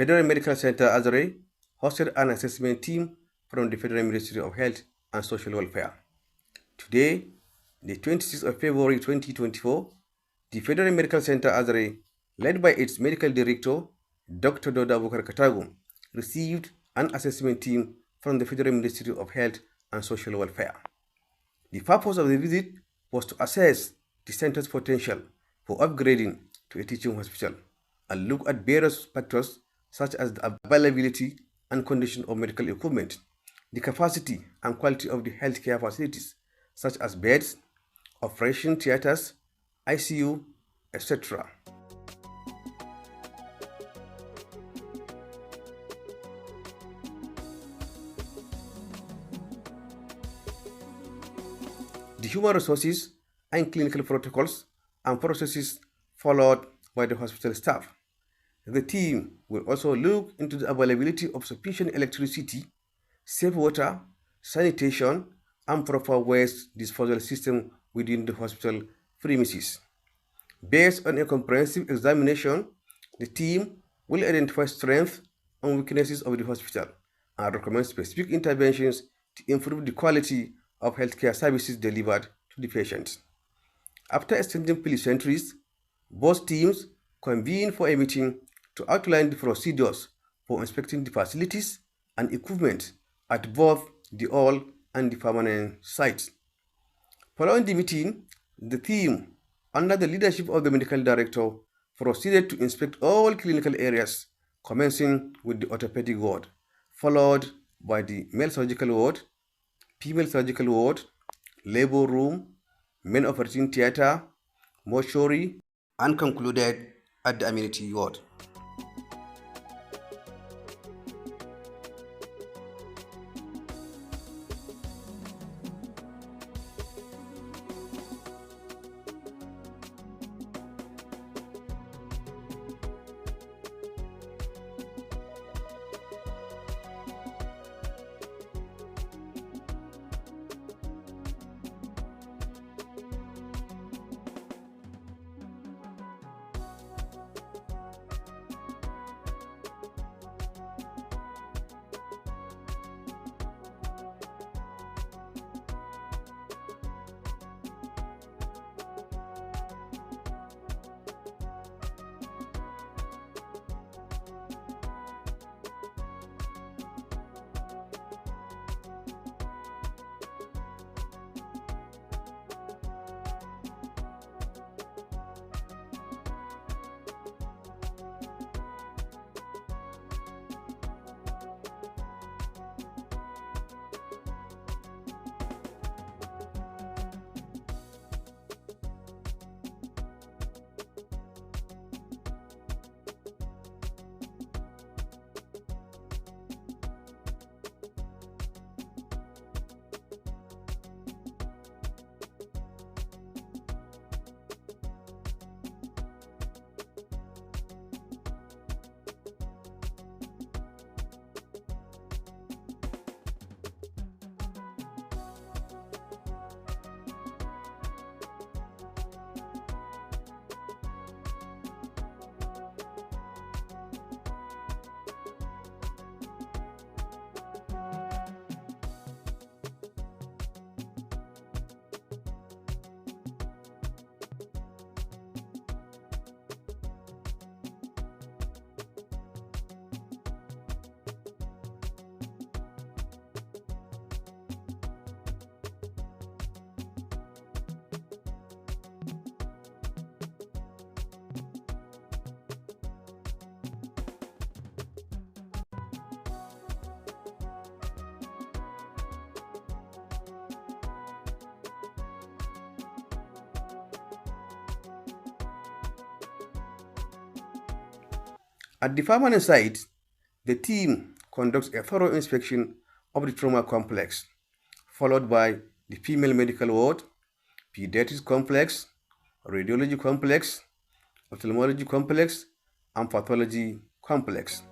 Federal Medical Center Azare hosted an assessment team from the Federal Ministry of Health and Social Welfare. Today, the 26th of February 2024, the Federal Medical Center Azare, led by its medical director, Dr. Doda Bukar Katago, received an assessment team from the Federal Ministry of Health and Social Welfare. The purpose of the visit was to assess the center's potential for upgrading to a teaching hospital and look at various factors such as the availability and condition of medical equipment, the capacity and quality of the healthcare facilities such as beds, operation theaters, ICU, etc. The human resources and clinical protocols and processes followed by the hospital staff. The team will also look into the availability of sufficient electricity, safe water, sanitation, and proper waste disposal system within the hospital premises. Based on a comprehensive examination, the team will identify strengths and weaknesses of the hospital and recommend specific interventions to improve the quality of healthcare services delivered to the patients. After exchanging pleasantries, both teams convened for a meeting to outline the procedures for inspecting the facilities and equipment at both the old and the permanent sites. Following the meeting, the team, under the leadership of the medical director, proceeded to inspect all clinical areas, commencing with the orthopedic ward, followed by the male surgical ward, female surgical ward, labor room, main operating theater, mortuary, and concluded at the amenity ward. At the permanent site, the team conducts a thorough inspection of the trauma complex, followed by the female medical ward, pediatrics complex, radiology complex, ophthalmology complex, and pathology complex.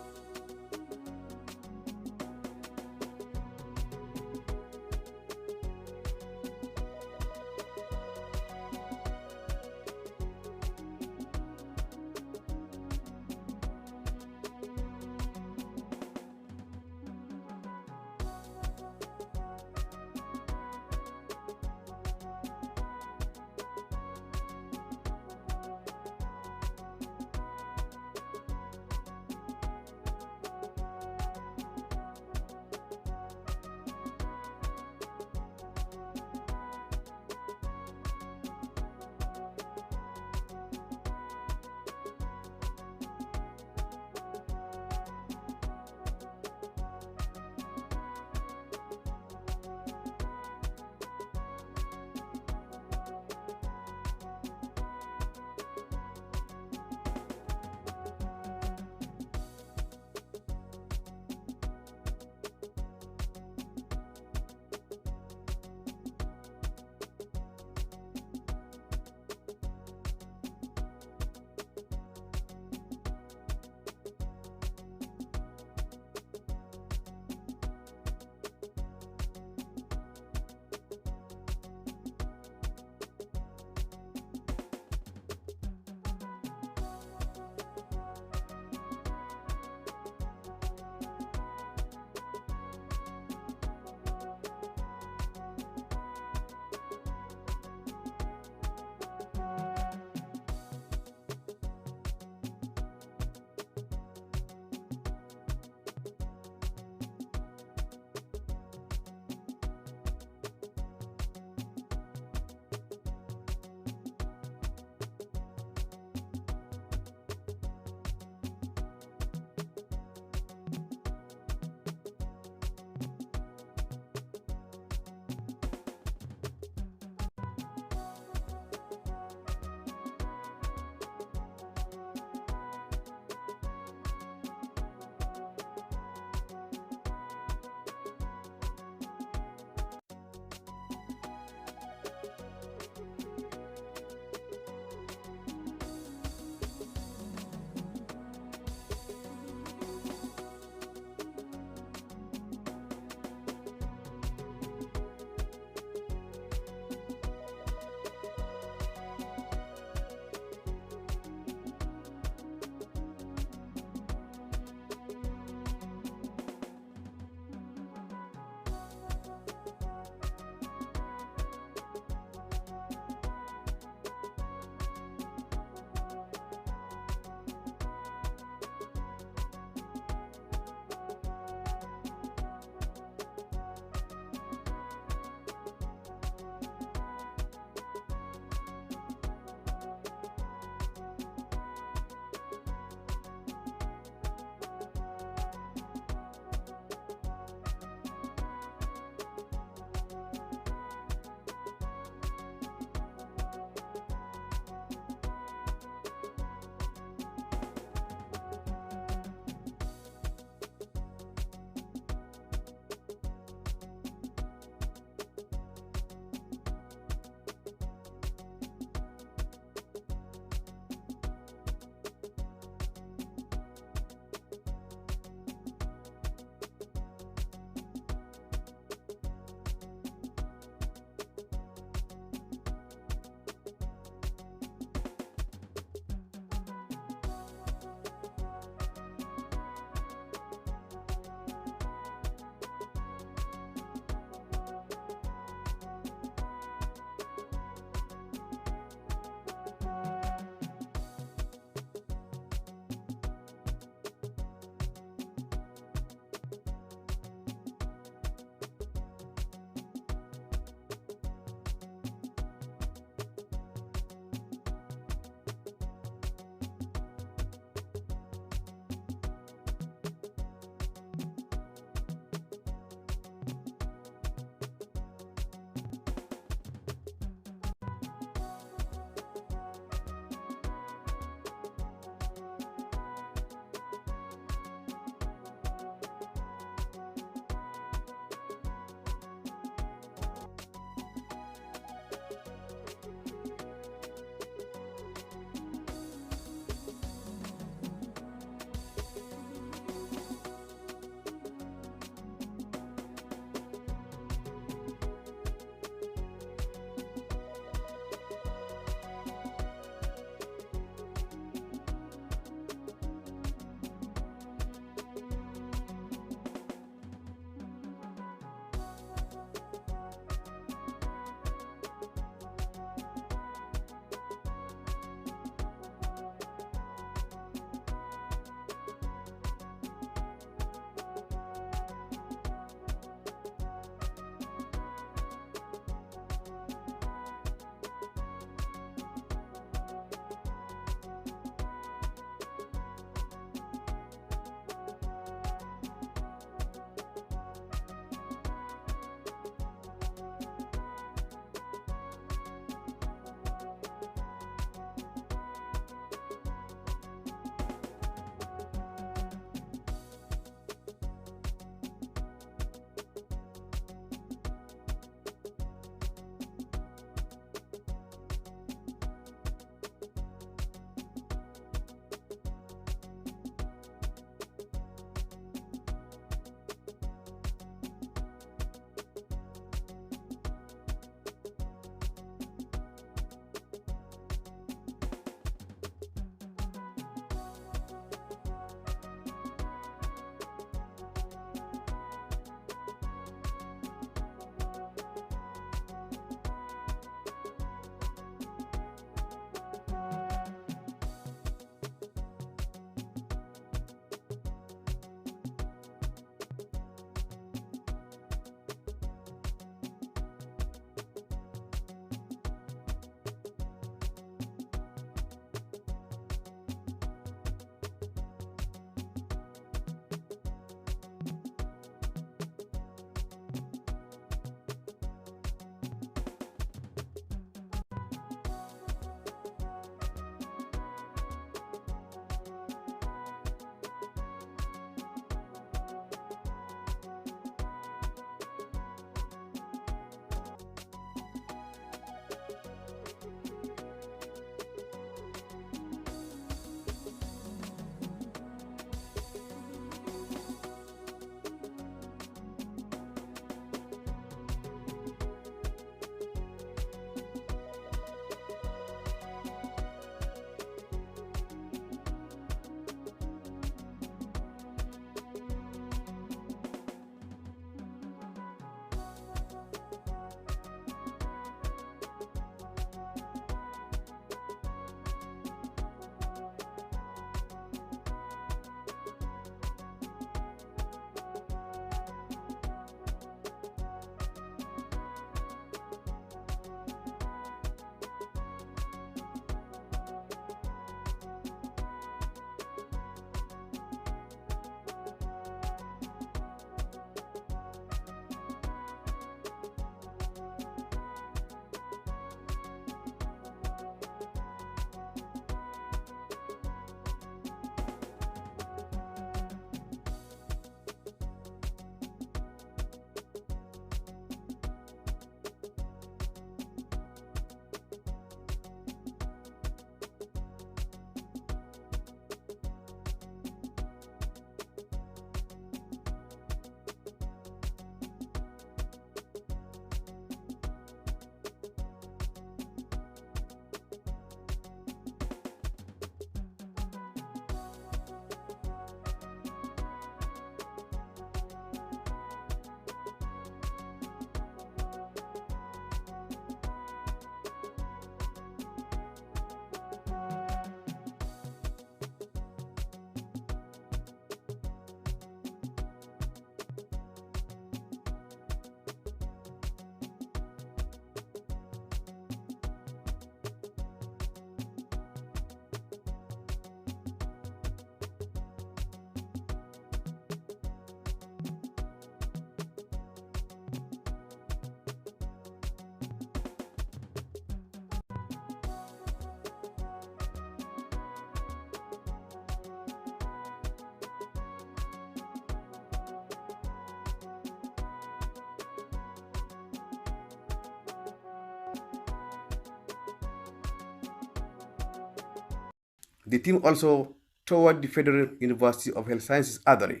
The team also toured the Federal University of Health Sciences, Azare,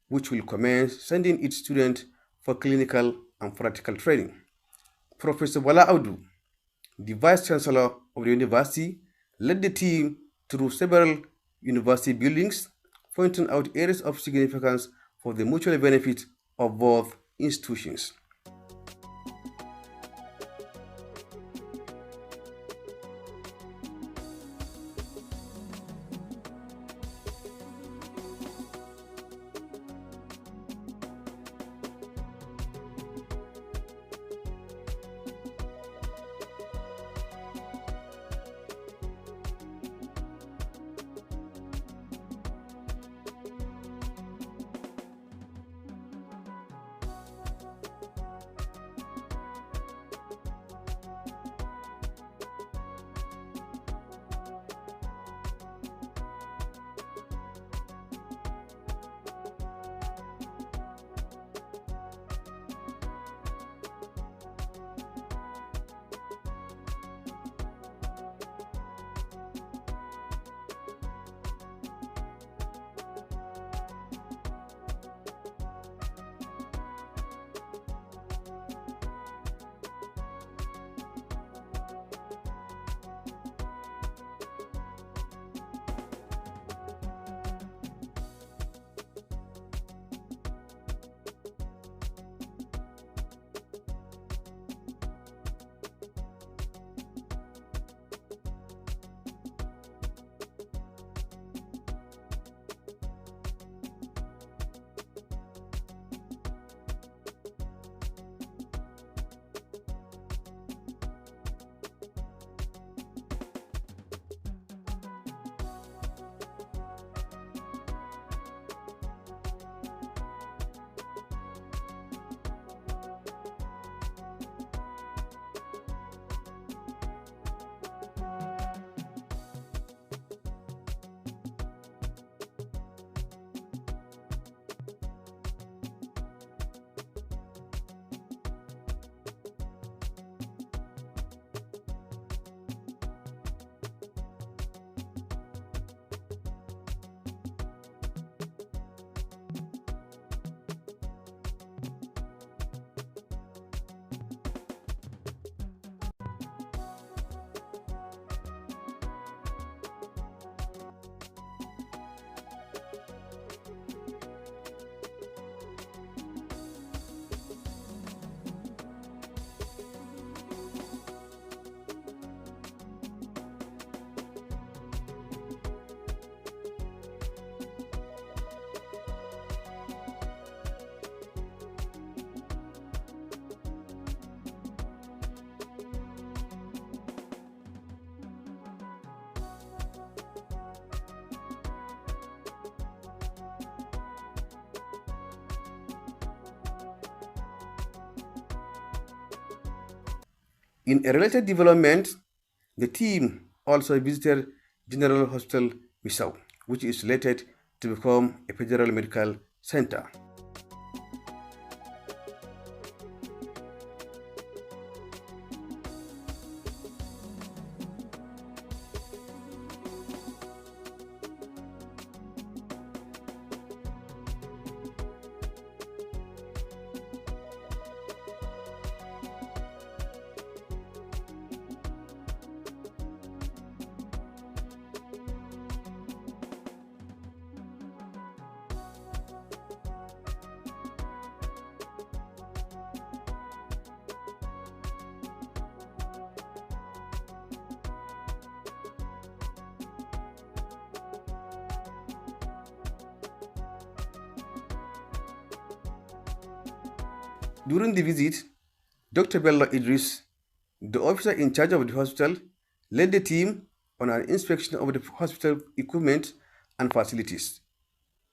which will commence sending its students for clinical and practical training. Professor Wala Audu, the Vice Chancellor of the university, led the team through several university buildings, pointing out areas of significance for the mutual benefit of both institutions. In a related development, the team also visited General Hospital Misau, which is slated to become a federal medical center. During the visit, Dr. Bello Idris, the officer in charge of the hospital, led the team on an inspection of the hospital equipment and facilities.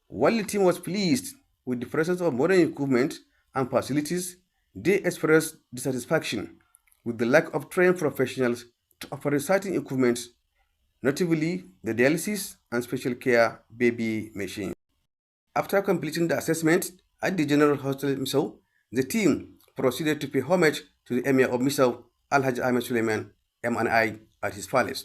While the team was pleased with the presence of modern equipment and facilities, they expressed dissatisfaction with the lack of trained professionals to operate certain equipment, notably the dialysis and special care baby machines. After completing the assessment at the General Hospital Misau, the team proceeded to pay homage to the Emir of Misau, Alhaji Ahmed Suleiman, MNI, at his palace.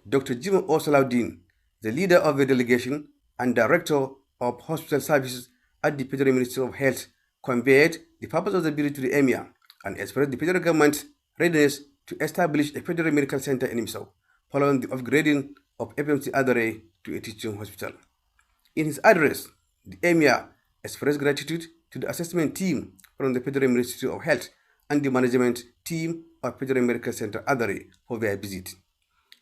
Dr. Jim Osalaudin, the leader of the delegation and director of hospital services at the Federal Ministry of Health, conveyed the purpose of the visit to the Emir and expressed the federal government's readiness to establish a federal medical center in Misau, following the upgrading of FMC Azare to a teaching hospital. In his address, the Emir expressed gratitude to the assessment team from the Federal Ministry of Health and the management team of Federal Medical Center Azare for their visit.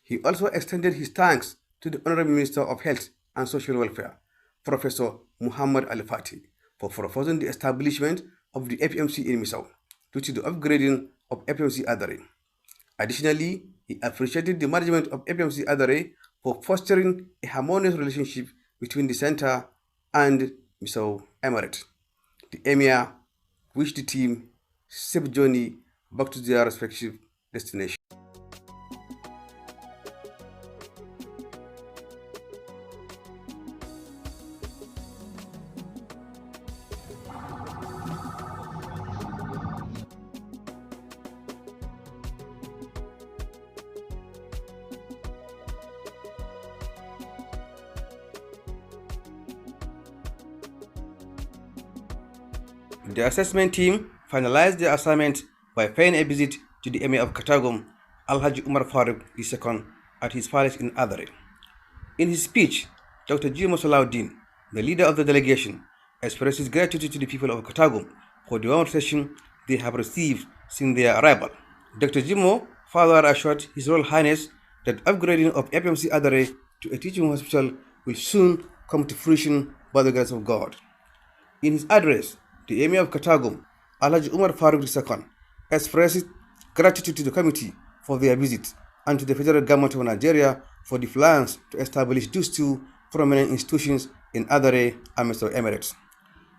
He also extended his thanks to the Honorable Minister of Health and Social Welfare, Professor Muhammad Al-Fati, for proposing the establishment of the FMC in Misau due to the upgrading of FMC Azare. Additionally, he appreciated the management of FMC Azare for fostering a harmonious relationship between the center and Misau Emirate. The Emir wished the team safe journey back to their respective destinations. The assessment team finalized their assignment by paying a visit to the Emir of Katagum, Alhaji Umar Faruk II, at his palace in Azare. In his speech, Dr. Jimo Salahuddin, the leader of the delegation, expressed his gratitude to the people of Katagum for the warm reception they have received since their arrival. Dr. Jimo further assured His Royal Highness that upgrading of FMC Azare to a teaching hospital will soon come to fruition by the grace of God. In his address, the Emir of Katagum, Alhaji Umar Faruk II, expressed gratitude to the committee for their visit and to the federal government of Nigeria for the plans to establish these two prominent institutions in Azare and Misau Emirates.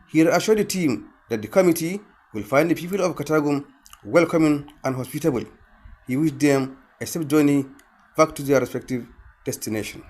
He assured the team that the committee will find the people of Katagum welcoming and hospitable. He wished them a safe journey back to their respective destination.